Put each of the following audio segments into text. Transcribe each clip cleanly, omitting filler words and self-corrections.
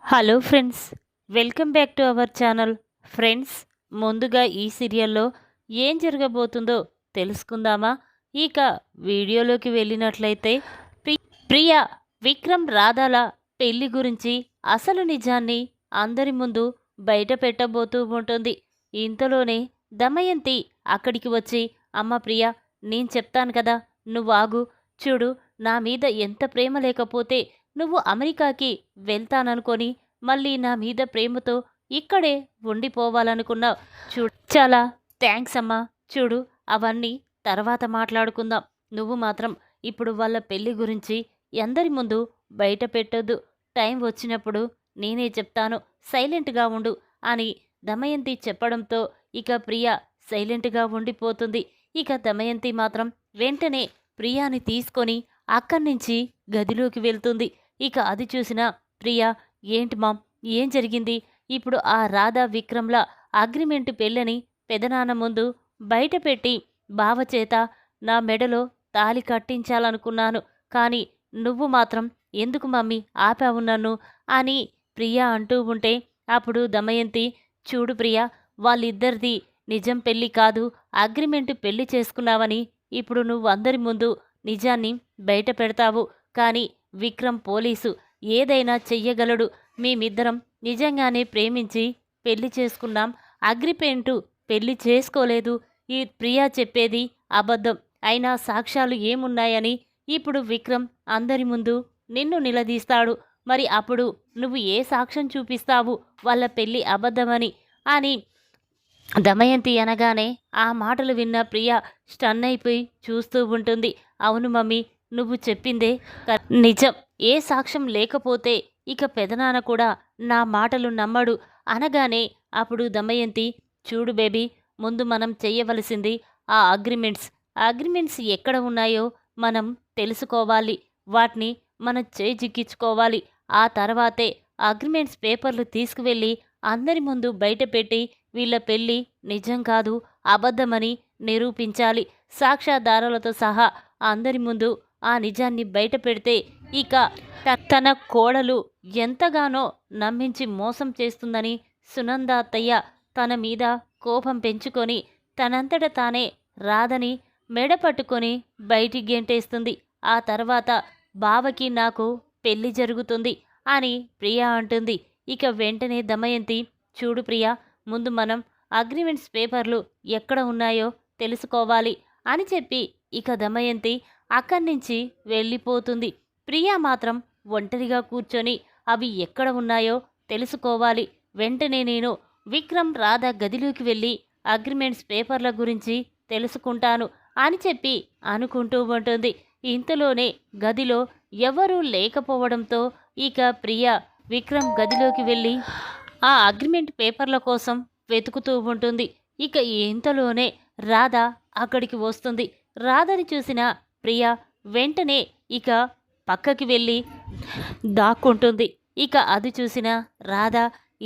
Hello friends, welcome back to our channel. Friends, ముందుగా ఈ సీరియల్లో ఏం జరగబోతుందో తెలుసుకుందామా? ఇక వీడియోలోకి వెళ్ళినట్లయితే ప్రియా విక్రమ్ రాధాల పెళ్లి గురించి అసలు నిజాన్ని అందరి ముందు బయట పెట్టబోతూ ఉంటుంది. ఇంతలోనే దమయంతి అక్కడికి వచ్చి, అమ్మ ప్రియా, నేను చెప్తాను కదా, నువ్వు ఆగు. చూడు, నా మీద ఎంత ప్రేమ లేకపోతే నువ్వు అమెరికాకి వెళ్తాననుకొని మళ్ళీ నా మీద ప్రేమతో ఇక్కడే ఉండిపోవాలనుకున్నావు. చూడు, చాలా థ్యాంక్స్ అమ్మా. చూడు, అవన్నీ తర్వాత మాట్లాడుకుందాం. నువ్వు మాత్రం ఇప్పుడు వాళ్ళ పెళ్లి గురించి అందరి ముందు బయట పెట్టొద్దు. టైం వచ్చినప్పుడు నేనే చెప్తాను, సైలెంట్గా ఉండు అని దమయంతి చెప్పడంతో ఇక ప్రియ సైలెంట్గా ఉండిపోతుంది. ఇక దమయంతి మాత్రం వెంటనే ప్రియాని తీసుకొని అక్కడి నుంచి గదిలోకి వెళ్తుంది. ఇక అది చూసిన ప్రియ, ఏంటి మామ్, ఏం జరిగింది? ఇప్పుడు ఆ రాధా విక్రమ్ల అగ్రిమెంట్ పెళ్ళని పెదనాన్న ముందు బయట పెట్టి బావచేత నా మెడలో తాలి కట్టించాలనుకున్నాను. కానీ నువ్వు మాత్రం ఎందుకు మమ్మీ ఆపావు నన్ను అని ప్రియ అంటూ ఉంటే అప్పుడు దమయంతి, చూడు ప్రియ, వాళ్ళిద్దరిది నిజం పెళ్ళి కాదు, అగ్రిమెంట్ పెళ్లి చేసుకున్నావని ఇప్పుడు నువ్వు అందరి ముందు నిజాన్ని బయట పెడతావు. కానీ విక్రమ్ పోలీసు, ఏదైనా చెయ్యగలడు. మేమిద్దరం నిజంగానే ప్రేమించి పెళ్లి చేసుకున్నాం, అగ్రిమెంటు పెళ్లి చేసుకోలేదు. ఈ ప్రియా చెప్పేది అబద్ధం. అయినా సాక్ష్యాలు ఏమున్నాయని ఇప్పుడు విక్రమ్ అందరి ముందు నిన్ను నిలదీస్తాడు. మరి అప్పుడు నువ్వు ఏ సాక్ష్యం చూపిస్తావు వాళ్ళ పెళ్లి అబద్ధమని అని దమయంతి అనగానే ఆ మాటలు విన్న ప్రియ స్టన్ అయిపోయి చూస్తూ ఉంటుంది. అవును మమ్మీ, నువ్వు చెప్పిందే నిజం. ఏ సాక్ష్యం లేకపోతే ఇక పెదనాన్న కూడా నా మాటలు నమ్మడు అనగానే అప్పుడు దమయంతి, చూడు బేబీ, ముందు మనం చెయ్యవలసింది ఆ అగ్రిమెంట్స్ ఎక్కడ ఉన్నాయో మనం తెలుసుకోవాలి. వాటిని మనం చేజిక్కించుకోవాలి. ఆ తర్వాతే అగ్రిమెంట్స్ పేపర్లు తీసుకువెళ్ళి అందరి ముందు బయటపెట్టి వీళ్ళ పెళ్ళి నిజం కాదు, అబద్ధమని నిరూపించాలి. సాక్ష్యాధారాలతో సహా అందరి ముందు ఆ నిజాన్ని బయట పెడితే ఇక తన కోడలు ఎంతగానో నమ్మించి మోసం చేస్తుందని సునంద అత్తయ్య తన మీద కోపం పెంచుకొని తనంతట తానే రాధని మెడ పట్టుకొని బయటికి గెంటేస్తుంది. ఆ తర్వాత బావకి నాకు పెళ్లి జరుగుతుంది అని ప్రియా అంటుంది. ఇక వెంటనే దమయంతి, చూడు ప్రియా, ముందు మనం అగ్రిమెంట్స్ పేపర్లు ఎక్కడ ఉన్నాయో తెలుసుకోవాలి అని చెప్పి ఇక దమయంతి అక్కడి నుంచి వెళ్ళిపోతుంది. ప్రియా మాత్రం ఒంటరిగా కూర్చొని అవి ఎక్కడ ఉన్నాయో తెలుసుకోవాలి. వెంటనే నేను విక్రమ్ రాధ గదిలోకి వెళ్ళి అగ్రిమెంట్స్ పేపర్ల గురించి తెలుసుకుంటాను అని చెప్పి అనుకుంటూ ఉంటుంది. ఇంతలోనే గదిలో ఎవరూ లేకపోవడంతో ఇక ప్రియ విక్రమ్ గదిలోకి వెళ్ళి ఆ అగ్రిమెంట్ పేపర్ల కోసం వెతుకుతూ ఉంటుంది. ఇక ఇంతలోనే రాధ అక్కడికి వస్తుంది. రాధని చూసిన ప్రియ వెంటనే ఇక పక్కకి వెళ్ళి దాక్కుంటుంది. ఇక అది చూసిన రాధ,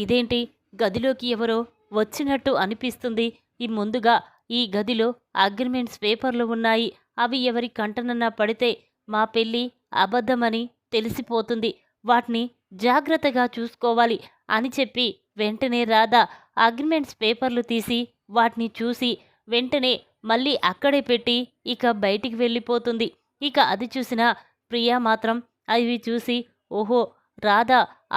ఇదేంటి గదిలోకి ఎవరో వచ్చినట్టు అనిపిస్తుంది, ఈ ముందుగా ఈ గదిలో అగ్రిమెంట్స్ పేపర్లు ఉన్నాయి, అవి ఎవరి కంటనన్నా పడితే మా పెళ్ళి అబద్ధమని తెలిసిపోతుంది, వాటిని జాగ్రత్తగా చూసుకోవాలి అని చెప్పి వెంటనే రాధ అగ్రిమెంట్స్ పేపర్లు తీసి వాటిని చూసి వెంటనే మళ్ళీ అక్కడే పెట్టి ఇక బయటికి వెళ్ళిపోతుంది. ఇక అది చూసిన ప్రియా మాత్రం అవి చూసి, ఓహో, రాధ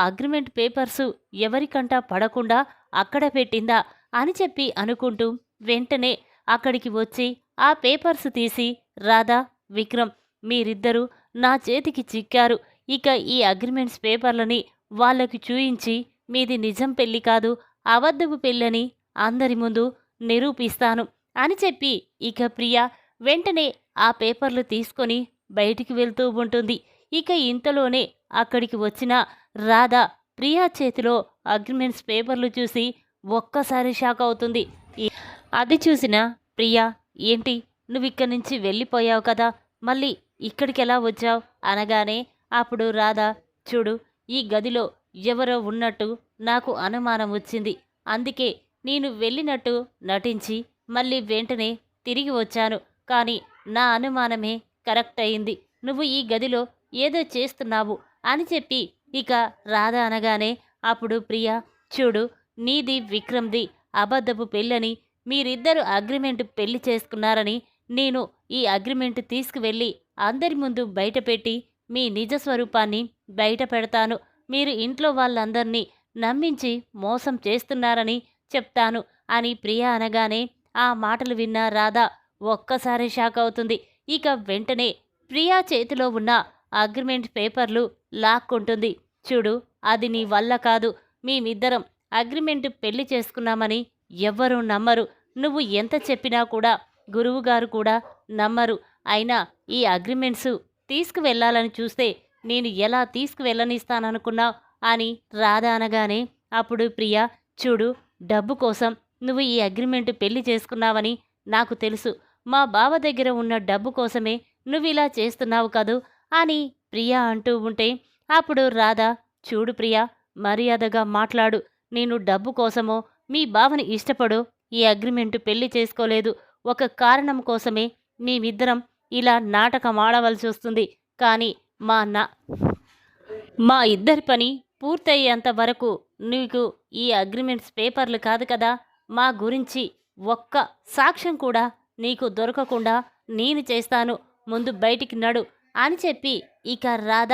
అగ్రిమెంట్ పేపర్సు ఎవరికంటా పడకుండా అక్కడ పెట్టిందా అని చెప్పి అనుకుంటూ వెంటనే అక్కడికి వచ్చి ఆ పేపర్స్ తీసి, రాధా, విక్రమ్, మీరిద్దరూ నా చేతికి చిక్కారు. ఇక ఈ అగ్రిమెంట్స్ పేపర్లని వాళ్ళకి చూయించి మీది నిజం పెళ్ళి కాదు, అబద్ధపు పెళ్ళని అందరి ముందు నిరూపిస్తాను అని చెప్పి ఇక ప్రియా వెంటనే ఆ పేపర్లు తీసుకొని బయటికి వెళ్తూ ఉంటుంది. ఇక ఇంతలోనే అక్కడికి వచ్చిన రాధ ప్రియా చేతిలో అగ్రిమెంట్స్ పేపర్లు చూసి ఒక్కసారి షాక్ అవుతుంది. అది చూసిన ప్రియా, ఏంటి, నువ్వు ఇక్కడి నుంచి వెళ్ళిపోయావు కదా, మళ్ళీ ఇక్కడికి ఎలా వచ్చావు అనగానే అప్పుడు రాధ, చూడు, ఈ గదిలో ఎవరో ఉన్నట్టు నాకు అనుమానం వచ్చింది, అందుకే నేను వెళ్ళినట్టు నటించి మళ్ళీ వెంటనే తిరిగి వచ్చాను. కానీ నా అనుమానమే కరెక్ట్ అయింది, నువ్వు ఈ గదిలో ఏదో చేస్తున్నావు అని చెప్పి ఇక రాధ అనగానే అప్పుడు ప్రియా, చూడు, నీది విక్రమ్ది అబద్ధపు పెళ్ళని, మీరిద్దరు అగ్రిమెంట్ పెళ్లి చేసుకున్నారని నేను ఈ అగ్రిమెంట్ తీసుకువెళ్ళి అందరి ముందు బయటపెట్టి మీ నిజ స్వరూపాన్ని బయట పెడతాను. మీరు ఇంట్లో వాళ్ళందర్నీ నమ్మించి మోసం చేస్తున్నారని చెప్తాను అని ప్రియా అనగానే ఆ మాటలు విన్న రాధ ఒక్కసారి షాక్ అవుతుంది. ఇక వెంటనే ప్రియా చేతిలో ఉన్న అగ్రిమెంట్ పేపర్లు లాక్కుంటుంది. చూడు, అది నీ వల్ల కాదు. మేమిద్దరం అగ్రిమెంట్ పెళ్లి చేసుకున్నామని ఎవ్వరూ నమ్మరు. నువ్వు ఎంత చెప్పినా కూడా గురువుగారు కూడా నమ్మరు. అయినా ఈ అగ్రిమెంట్స్ తీసుకువెళ్ళాలని చూస్తే నేను ఎలా తీసుకువెళ్ళనిస్తాననుకున్నావు అని రాధ అనగానే అప్పుడు ప్రియా, చూడు, డబ్బు కోసం నువ్వు ఈ అగ్రిమెంట్ పెళ్లి చేసుకున్నావని నాకు తెలుసు. మా బావ దగ్గర ఉన్న డబ్బు కోసమే నువ్విలా చేస్తున్నావు కదూ అని ప్రియా అంటూ ఉంటే అప్పుడు రాధ, చూడు ప్రియా, మర్యాదగా మాట్లాడు. నేను డబ్బు కోసమో మీ బావని ఇష్టపడో ఈ అగ్రిమెంట్ పెళ్లి చేసుకోలేదు. ఒక కారణం కోసమే మేమిద్దరం ఇలా నాటకం ఆడవలసి వస్తుంది. కానీ మా ఇద్దరి పని పూర్తయ్యేంత వరకు నీకు ఈ అగ్రిమెంట్స్ పేపర్లు కాదు కదా, మా గురించి ఒక్క సాక్ష్యం కూడా నీకు దొరకకుండా నేను చేస్తాను. ముందు బయటికి నడు అని చెప్పి ఇక రాధ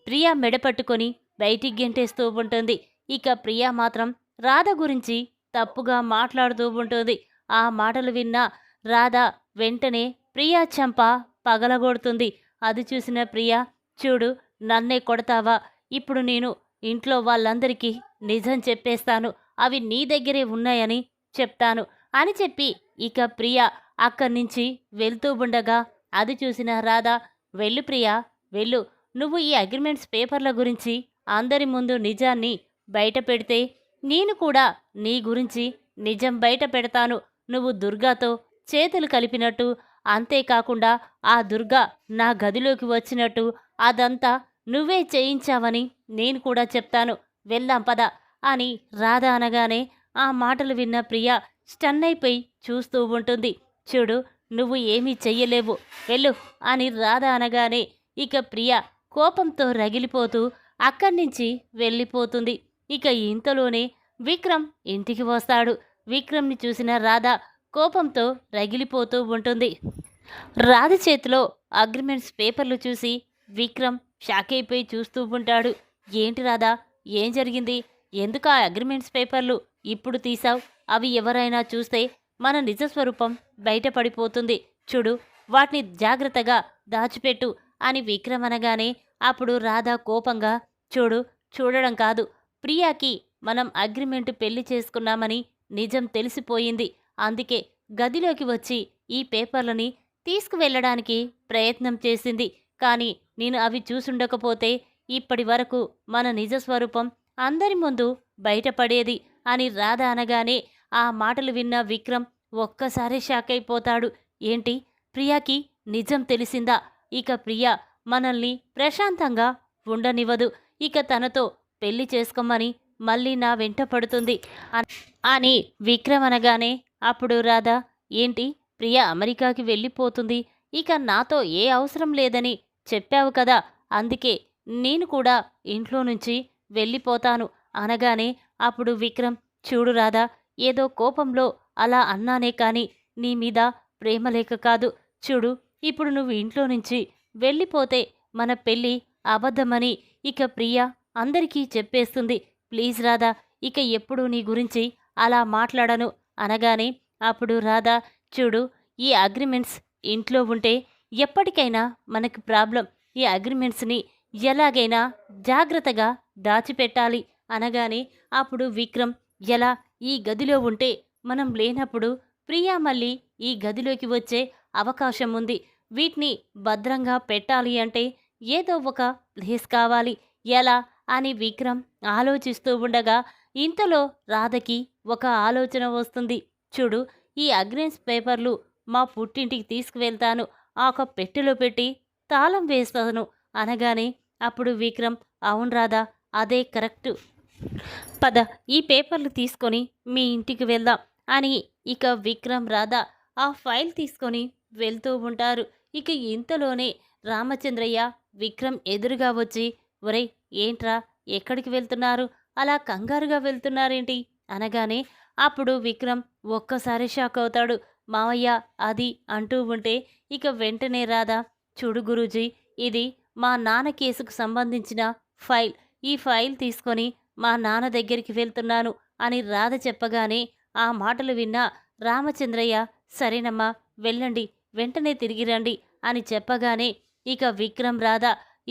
ప్రియా మెడపట్టుకొని బయటికి గెంటేస్తూ ఉంటుంది. ఇక ప్రియా మాత్రం రాధ గురించి తప్పుగా మాట్లాడుతూ ఉంటుంది. ఆ మాటలు విన్న రాధ వెంటనే ప్రియా చెంప పగలగొడుతుంది. అది చూసిన ప్రియా, చూడు, నన్నే కొడతావా? ఇప్పుడు నేను ఇంట్లో వాళ్ళందరికీ నిజం చెప్పేస్తాను. అవి నీ దగ్గరే ఉన్నాయని చెప్తాను అని చెప్పి ఇక ప్రియా అక్కడి నుంచి వెళ్తూ ఉండగా అది చూసిన రాధ, వెళ్ళు ప్రియా, వెళ్ళు. నువ్వు ఈ అగ్రిమెంట్స్ పేపర్ల గురించి అందరి ముందు నిజాన్ని బయట పెడితే నేను కూడా నీ గురించి నిజం బయట పెడతాను. నువ్వు దుర్గాతో చేతులు కలిపినట్టు, అంతేకాకుండా ఆ దుర్గా నా గదిలోకి వచ్చినట్టు అదంతా నువ్వే చేయించావని నేను కూడా చెప్తాను. వెళ్దాం పద అని రాధ అనగానే ఆ మాటలు విన్న ప్రియా స్టన్ అయిపోయి చూస్తూ ఉంటుంది. చూడు, నువ్వు ఏమీ చెయ్యలేవు, వెళ్ళు అని రాధ అనగానే ఇక ప్రియా కోపంతో రగిలిపోతూ అక్కడి నుంచి వెళ్ళిపోతుంది. ఇక ఇంతలోనే విక్రమ్ ఇంటికి వస్తాడు. విక్రమ్ని చూసిన రాధ కోపంతో రగిలిపోతూ ఉంటుంది. రాధ చేతిలో అగ్రిమెంట్స్ పేపర్లు చూసి విక్రమ్ షాక్ అయిపోయి చూస్తూ ఉంటాడు. ఏంటి రాధా, ఏం జరిగింది? ఎందుకు ఆ అగ్రిమెంట్స్ పేపర్లు ఇప్పుడు తీసావు? అవి ఎవరైనా చూస్తే మన నిజస్వరూపం బయటపడిపోతుంది. చూడు, వాటిని జాగ్రత్తగా దాచిపెట్టు అని విక్రమ్ అనగానే అప్పుడు రాధ కోపంగా, చూడడం కాదు, ప్రియాకి మనం అగ్రిమెంట్ పెళ్లి చేసుకున్నామని నిజం తెలిసిపోయింది. అందుకే గదిలోకి వచ్చి ఈ పేపర్లని తీసుకువెళ్ళడానికి ప్రయత్నం చేసింది. కానీ నేను అవి చూసుండకపోతే ఇప్పటి వరకు మన నిజస్వరూపం అందరి ముందు బయటపడేది అని రాధ అనగానే ఆ మాటలు విన్న విక్రమ్ ఒక్కసారి షాక్ అయిపోతాడు. ఏంటి, ప్రియాకి నిజం తెలిసిందా? ఇక ప్రియా మనల్ని ప్రశాంతంగా ఉండనివ్వదు. ఇక తనతో పెళ్లి చేసుకోమని మళ్ళీ నా వెంట పడుతుంది అని విక్రమ్ అనగానే అప్పుడు రాధ, ఏంటి, ప్రియా అమెరికాకి వెళ్ళిపోతుంది, ఇక నాతో ఏ అవసరం లేదని చెప్పావు కదా, అందుకే నేను కూడా ఇంట్లో నుంచి వెళ్ళిపోతాను అనగానే అప్పుడు విక్రమ్, చూడు రాధా, ఏదో కోపంలో అలా అన్నానే కానీ నీ మీద ప్రేమ లేక కాదు. చూడు, ఇప్పుడు నువ్వు ఇంట్లో నుంచి వెళ్ళిపోతే మన పెళ్ళి అబద్ధమని ఇక ప్రియా అందరికీ చెప్పేస్తుంది. ప్లీజ్ రాధా, ఇక ఎప్పుడు నీ గురించి అలా మాట్లాడను అనగానే అప్పుడు రాధా, చూడు, ఈ అగ్రిమెంట్స్ ఇంట్లో ఉంటే ఎప్పటికైనా మనకి ప్రాబ్లం. ఈ అగ్రిమెంట్స్ని ఎలాగైనా జాగ్రత్తగా దాచిపెట్టాలి అనగానే అప్పుడు విక్రమ్, ఎలా? ఈ గదిలో ఉంటే మనం లేనప్పుడు ప్రియా మళ్ళీ ఈ గదిలోకి వచ్చే అవకాశం ఉంది. వీటిని భద్రంగా పెట్టాలి అంటే ఏదో ఒక ప్లేస్ కావాలి, ఎలా అని విక్రమ్ ఆలోచిస్తూ ఉండగా ఇంతలో రాధకి ఒక ఆలోచన వస్తుంది. చూడు, ఈ అగ్రిమెంట్స్ పేపర్లు మా పుట్టింటికి తీసుకువెళ్తాను, ఆ ఒక పెట్టెలో పెట్టి తాళం వేస్తాను అనగానే అప్పుడు విక్రమ్, అవును రాధా, అదే కరెక్టు, పద ఈ పేపర్లు తీసుకొని మీ ఇంటికి వెళ్దాం అని ఇక విక్రమ్ రాధ ఆ ఫైల్ తీసుకొని వెళ్తూ ఉంటారు. ఇక ఇంతలోనే రామచంద్రయ్య విక్రమ్ ఎదురుగా వచ్చి, ఒరేయ్, ఏంట్రా, ఎక్కడికి వెళ్తున్నారు? అలా కంగారుగా వెళ్తున్నారేంటి అనగానే అప్పుడు విక్రమ్ ఒక్కసారి షాక్ అవుతాడు. మావయ్య అది అంటూ ఉంటే ఇక వెంటనే రాధా, చూడు గురూజీ, ఇది మా నాన్న కేసుకు సంబంధించిన ఫైల్. ఈ ఫైల్ తీసుకొని మా నాన్న దగ్గరికి వెళ్తున్నాను అని రాధ చెప్పగానే ఆ మాటలు విన్న రామచంద్రయ్య, సరేనమ్మా వెళ్ళండి, వెంటనే తిరిగి రండి అని చెప్పగానే ఇక విక్రమ్ రాధ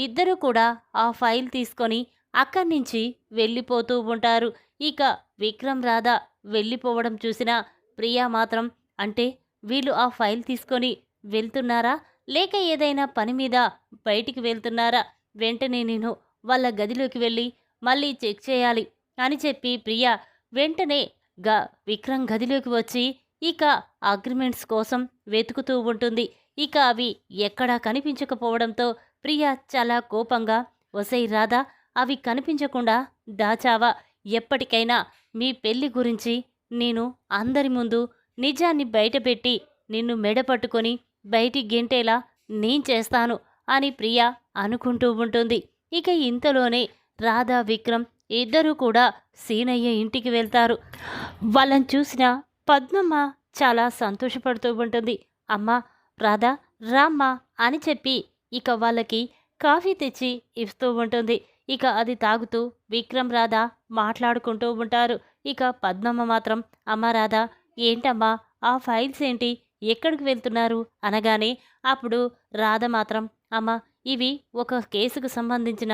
ఇద్దరూ కూడా ఆ ఫైల్ తీసుకొని అక్కడి నుంచి వెళ్ళిపోతూ ఉంటారు. ఇక విక్రమ్ రాధ వెళ్ళిపోవడం చూసిన ప్రియా మాత్రం, అంటే వీళ్ళు ఆ ఫైల్ తీసుకొని వెళ్తున్నారా, లేక ఏదైనా పని మీద బయటికి వెళ్తున్నారా, వెంటనే నేను వాళ్ళ గదిలోకి వెళ్ళి మళ్ళీ చెక్ చేయాలి అని చెప్పి ప్రియా వెంటనే విక్రమ్ గదిలోకి వచ్చి ఇక అగ్రిమెంట్స్ కోసం వెతుకుతూ ఉంటుంది. ఇక అవి ఎక్కడా కనిపించకపోవడంతో ప్రియా చాలా కోపంగా, ఒసై రాధా, అవి కనిపించకుండా దాచావా, ఎప్పటికైనా మీ పెళ్లి గురించి నేను అందరి ముందు నిజాన్ని బయటపెట్టి నిన్ను మెడపట్టుకొని బయటికి గెంటేలా నేను చేస్తాను అని ప్రియా అనుకుంటూ ఉంటుంది. ఇక ఇంతలోనే రాధా విక్రమ్ ఇద్దరూ కూడా సీనయ్య ఇంటికి వెళ్తారు. వాళ్ళని చూసిన పద్మమ్మ చాలా సంతోషపడుతూ ఉంటుంది. అమ్మా రాధా, రామ్మా అని చెప్పి ఇక వాళ్ళకి కాఫీ తెచ్చి ఇస్తూ ఉంటుంది. ఇక అది తాగుతూ విక్రమ్ రాధా మాట్లాడుకుంటూ ఉంటారు. ఇక పద్మమ్మ మాత్రం, అమ్మ రాధా, ఏంటమ్మా ఆ ఫైల్స్ ఏంటి, ఎక్కడికి వెళ్తున్నారు అనగానే అప్పుడు రాధ మాత్రం, అమ్మ ఇవి ఒక కేసుకు సంబంధించిన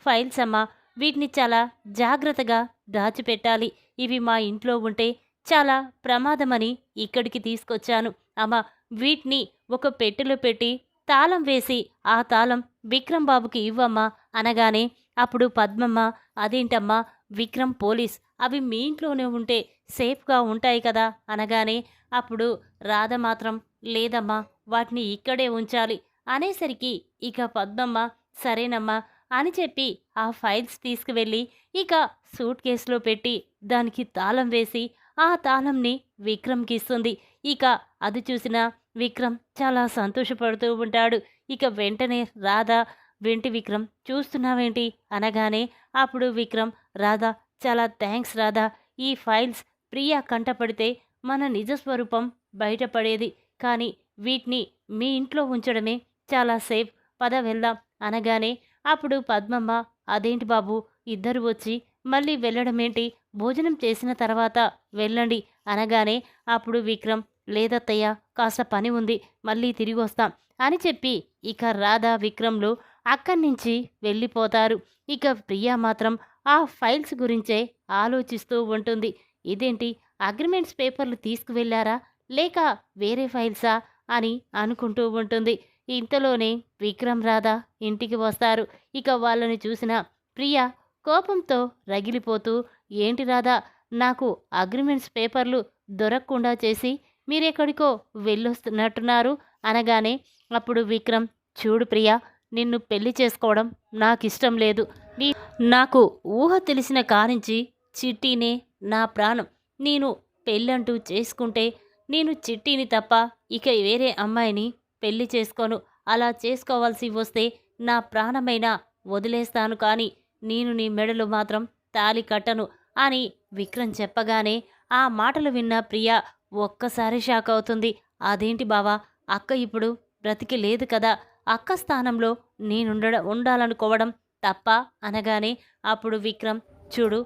ఫైల్స్ అమ్మా, వీటిని చాలా జాగ్రత్తగా దాచిపెట్టాలి, ఇవి మా ఇంట్లో ఉంటే చాలా ప్రమాదమని ఇక్కడికి తీసుకొచ్చాను అమ్మ, వీటిని ఒక పెట్టెలో పెట్టి తాళం వేసి ఆ తాళం విక్రమ్ బాబుకి ఇవ్వమ్మా అనగానే అప్పుడు పద్మమ్మ, అదేంటమ్మా, విక్రమ్ పోలీస్, అవి మీ ఇంట్లోనే ఉంటే సేఫ్గా ఉంటాయి కదా అనగానే అప్పుడు రాధ మాత్రం, లేదమ్మా, వాటిని ఇక్కడే ఉంచాలి అనేసరికి ఇక పద్మమ్మ, సరేనమ్మా అని చెప్పి ఆ ఫైల్స్ తీసుకువెళ్ళి ఇక సూట్ కేసులో పెట్టి దానికి తాళం వేసి ఆ తాళంని విక్రమ్కి ఇస్తుంది. ఇక అది చూసిన విక్రమ్ చాలా సంతోషపడుతూ ఉంటాడు. ఇక వెంటనే రాధా, వెంటి విక్రమ్ చూస్తున్నావేంటి అనగానే అప్పుడు విక్రమ్, రాధా చాలా థ్యాంక్స్ రాధా, ఈ ఫైల్స్ ప్రియా కంటపడితే మన నిజస్వరూపం బయటపడేది, కానీ వీటిని మీ ఇంట్లో ఉంచడమే చాలా సేఫ్, పద వెళ్దాం అనగానే అప్పుడు పద్మమ్మ, అదేంటి బాబు, ఇద్దరు వచ్చి మళ్ళీ వెళ్ళడమేంటి, భోజనం చేసిన తర్వాత వెళ్ళండి అనగానే అప్పుడు విక్రమ్, లేదత్తయ్య, కాస్త పని ఉంది, మళ్ళీ తిరిగి వస్తాం అని చెప్పి ఇక రాధా విక్రమ్లు అక్కడి నుంచి వెళ్ళిపోతారు. ఇక ప్రియా మాత్రం ఆ ఫైల్స్ గురించే ఆలోచిస్తూ ఉంటుంది. ఇదేంటి, అగ్రిమెంట్స్ పేపర్లు తీసుకువెళ్ళారా లేక వేరే ఫైల్సా అని అనుకుంటూ ఉంటుంది. ఇంతలోనే విక్రమ్ రాధా ఇంటికి వస్తారు. ఇక వాళ్ళని చూసిన ప్రియా కోపంతో రగిలిపోతూ, ఏంటి రాధా, నాకు అగ్రిమెంట్స్ పేపర్లు దొరకకుండా చేసి మీరెక్కడికో వెళ్ళొస్తున్నట్టున్నారు అనగానే అప్పుడు విక్రమ్, చూడు ప్రియా, నిన్ను పెళ్లి చేసుకోవడం నాకిష్టం లేదు, నాకు ఊహ తెలిసిన కారించి చిట్టీనే నా ప్రాణం, నేను పెళ్ళంటూ చేసుకుంటే నేను చిట్టీని తప్ప ఇక వేరే అమ్మాయిని పెళ్లి చేసుకోను, అలా చేసుకోవాల్సి వస్తే నా ప్రాణమైనా వదిలేస్తాను, కానీ నేను నీ మెడలో మాత్రం తాళి కట్టను అని విక్రమ్ చెప్పగానే ఆ మాటలు విన్న ప్రియా ఒక్కసారి షాక్ అవుతుంది. అదేంటి బావా, అక్క ఇప్పుడు బ్రతికి లేదు కదా, అక్క స్థానంలో ఉండాలనుకోవడం తప్ప అనగానే అప్పుడు విక్రమ్, చూడు,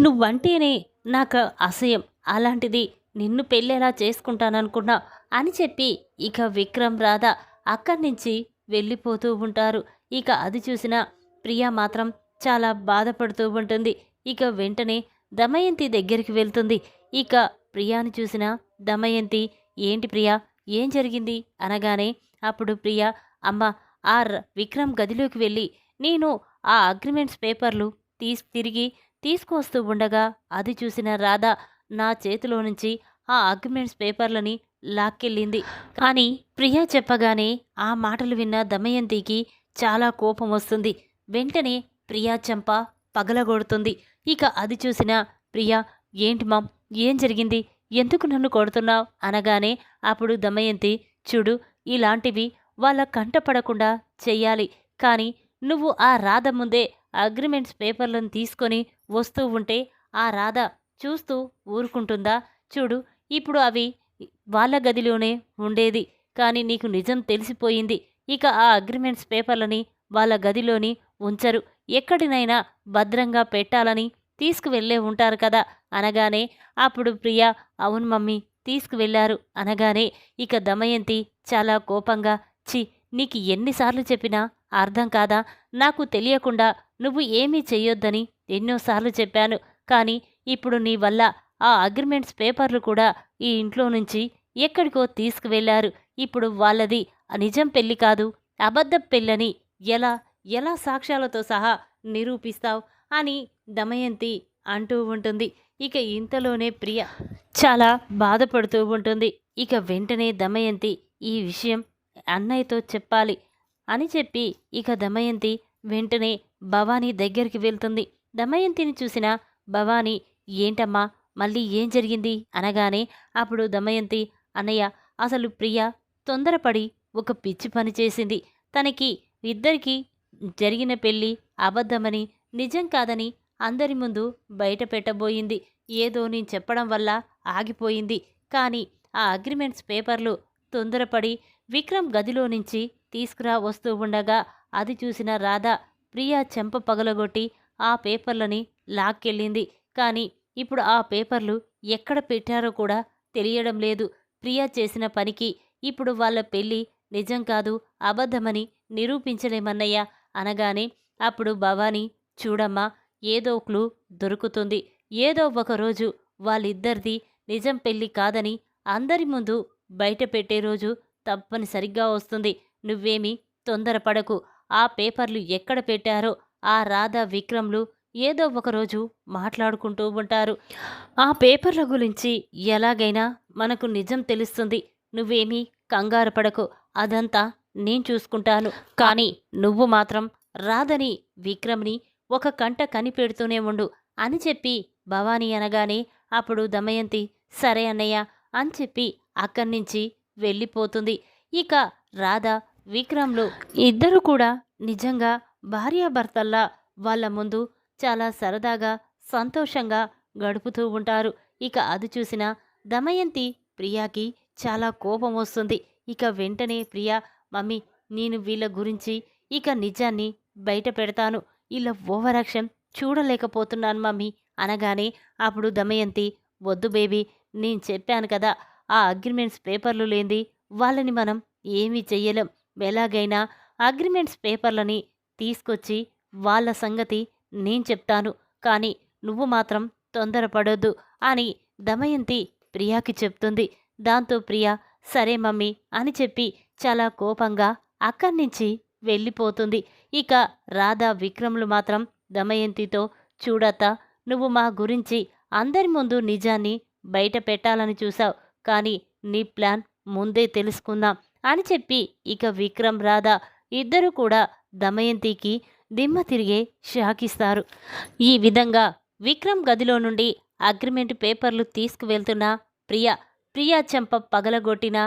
నువ్వంటేనే నాకు అసహ్యం, అలాంటిది నిన్ను పెళ్ళేలా చేసుకుంటాననుకున్నా అని చెప్పి ఇక విక్రమ్ రాధ అక్కడి నుంచి వెళ్ళిపోతూ ఉంటారు. ఇక అది చూసిన ప్రియా మాత్రం చాలా బాధపడుతూ ఉంటుంది. ఇక వెంటనే దమయంతి దగ్గరికి వెళ్తుంది. ఇక ప్రియాని చూసిన దమయంతి, ఏంటి ప్రియా, ఏం జరిగింది అనగానే అప్పుడు ప్రియా, అమ్మ, ఆ విక్రమ్ గదిలోకి వెళ్ళి నేను ఆ అగ్రిమెంట్స్ పేపర్లు తిరిగి తీసుకొస్తూ ఉండగా అది చూసిన రాధ నా చేతిలో నుంచి ఆ అగ్రిమెంట్స్ పేపర్లని లాక్కెళ్ళింది అని ప్రియా చెప్పగానే ఆ మాటలు విన్న దమయంతికి చాలా కోపం వస్తుంది. వెంటనే ప్రియా చెంప పగలగొడుతుంది. ఇక అది చూసిన ప్రియా, ఏంటి మామ్, ఏం జరిగింది, ఎందుకు నన్ను కొడుతున్నావు అనగానే అప్పుడు దమయంతి, చూడు, ఇలాంటివి వాళ్ళ కంటపడకుండా చెయ్యాలి, కానీ నువ్వు ఆ రాధ ముందే అగ్రిమెంట్స్ పేపర్లను తీసుకొని వస్తూ ఉంటే ఆ రాధ చూస్తూ ఊరుకుంటుందా? చూడు, ఇప్పుడు అవి వాళ్ళ గదిలోనే ఉండేది. కానీ నీకు నిజం తెలిసిపోయింది. ఇక ఆ అగ్రిమెంట్స్ పేపర్లని వాళ్ళ గదిలోని ఉంచరు. ఎక్కడినైనా భద్రంగా పెట్టాలని తీసుకువెళ్ళే ఉంటారు కదా అనగానే అప్పుడు ప్రియ అవును మమ్మీ తీసుకువెళ్ళారు అనగానే ఇక దమయంతి చాలా కోపంగా ఛీ నీకు ఎన్నిసార్లు చెప్పినా అర్థం కాదా? నాకు తెలియకుండా నువ్వు ఏమీ చెయ్యొద్దని ఎన్నోసార్లు చెప్పాను. కానీ ఇప్పుడు నీ వల్ల ఆ అగ్రిమెంట్స్ పేపర్లు కూడా ఈ ఇంట్లో నుంచి ఎక్కడికో తీసుకువెళ్ళారు. ఇప్పుడు వాళ్ళది నిజం పెళ్లి కాదు అబద్ధం పెళ్ళని ఎలా ఎలా సాక్ష్యాలతో సహా నిరూపిస్తావు అని దమయంతి అంటూ ఉంటుంది. ఇక ఇంతలోనే ప్రియ చాలా బాధపడుతూ ఉంటుంది. ఇక వెంటనే దమయంతి ఈ విషయం అన్నయ్యతో చెప్పాలి అని చెప్పి ఇక దమయంతి వెంటనే భవానీ దగ్గరికి వెళ్తుంది. దమయంతిని చూసిన భవానీ ఏంటమ్మా మళ్ళీ ఏం జరిగింది అనగానే అప్పుడు దమయంతి అన్నయ్య అసలు ప్రియ తొందరపడి ఒక పిచ్చి పని చేసింది. తనకి ఇద్దరికీ జరిగిన పెళ్ళి అబద్ధమని నిజం కాదని అందరి ముందు బయట పెట్టబోయింది. ఏదో నేను చెప్పడం వల్ల ఆగిపోయింది. కానీ ఆ అగ్రిమెంట్స్ పేపర్లు తొందరపడి విక్రమ్ గదిలో నుంచి తీసుకురా వస్తూ ఉండగా అది చూసిన రాధ ప్రియా చెంప పగలగొట్టి ఆ పేపర్లని లాక్కెళ్ళింది. కానీ ఇప్పుడు ఆ పేపర్లు ఎక్కడ పెట్టారో కూడా తెలియడం లేదు. ప్రియా చేసిన పనికి ఇప్పుడు వాళ్ళ పెళ్ళి నిజం కాదు అబద్ధమని నిరూపించలేమన్నయ్య అనగానే అప్పుడు భవానీ చూడమ్మా ఏదో క్లూ దొరుకుతుంది. ఏదో ఒకరోజు వాళ్ళిద్దరిది నిజం పెళ్ళి కాదని అందరి ముందు బయట పెట్టే రోజు తప్పనిసరిగ్గా వస్తుంది. నువ్వేమీ తొందరపడకు. ఆ పేపర్లు ఎక్కడ పెట్టారో ఆ రాధా విక్రమ్లు ఏదో ఒకరోజు మాట్లాడుకుంటూ ఉంటారు. ఆ పేపర్ల గురించి ఎలాగైనా మనకు నిజం తెలుస్తుంది. నువ్వేమీ కంగారు పడకు. అదంతా నేను చూసుకుంటాను. కానీ నువ్వు మాత్రం రాధని విక్రమ్ని ఒక కంట కనిపెడుతూనే ఉండు అని చెప్పి భవానీ అనగానే అప్పుడు దమయంతి సరే అన్నయ్య అని చెప్పి అక్కడి నుంచి వెళ్ళిపోతుంది. ఇక రాధ విక్రమ్లు ఇద్దరు కూడా నిజంగా భార్యాభర్తల్లా వాళ్ళ ముందు చాలా సరదాగా సంతోషంగా గడుపుతూ ఉంటారు. ఇక అది చూసిన దమయంతి ప్రియాకి చాలా కోపం వస్తుంది. ఇక వెంటనే ప్రియా మమ్మీ నేను వీళ్ళ గురించి ఇక నిజాన్ని బయట పెడతాను. ఇలా ఓవర్ యాక్షన్ చూడలేకపోతున్నాను మమ్మీ అనగానే అప్పుడు దమయంతి వద్దు బేబీ నేను చెప్పాను కదా ఆ అగ్రిమెంట్స్ పేపర్లు లేంది వాళ్ళని మనం ఏమీ చెయ్యలేం. ఎలాగైనా అగ్రిమెంట్స్ పేపర్లని తీసుకొచ్చి వాళ్ళ సంగతి నేను చెప్తాను. కానీ నువ్వు మాత్రం తొందరపడొద్దు అని దమయంతి ప్రియాకి చెప్తుంది. దాంతో ప్రియా సరే మమ్మీ అని చెప్పి చాలా కోపంగా అక్కడి నుంచి వెళ్ళిపోతుంది. ఇక రాధా విక్రమ్లు మాత్రం దమయంతితో చూడత్తా నువ్వు మా గురించి అందరి ముందు నిజాన్ని బయట పెట్టాలని చూసావు. కానీ నీ ప్లాన్ ముందే తెలుసుకుందాం అని చెప్పి ఇక విక్రమ్ రాధా ఇద్దరు కూడా దమయంతికి దిమ్మ తిరిగే షాకిస్తారు. ఈ విధంగా విక్రమ్ గదిలో నుండి అగ్రిమెంట్ పేపర్లు తీసుకువెళ్తున్న ప్రియా చెంప పగలగొట్టిన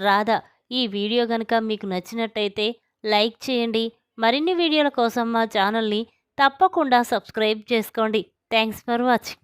రాధ. ఈ వీడియో కనుక మీకు నచ్చినట్టయితే లైక్ చేయండి. మరిన్ని వీడియోల కోసం మా ఛానల్ని తప్పకుండా సబ్స్క్రైబ్ చేసుకోండి. Thanks for watching.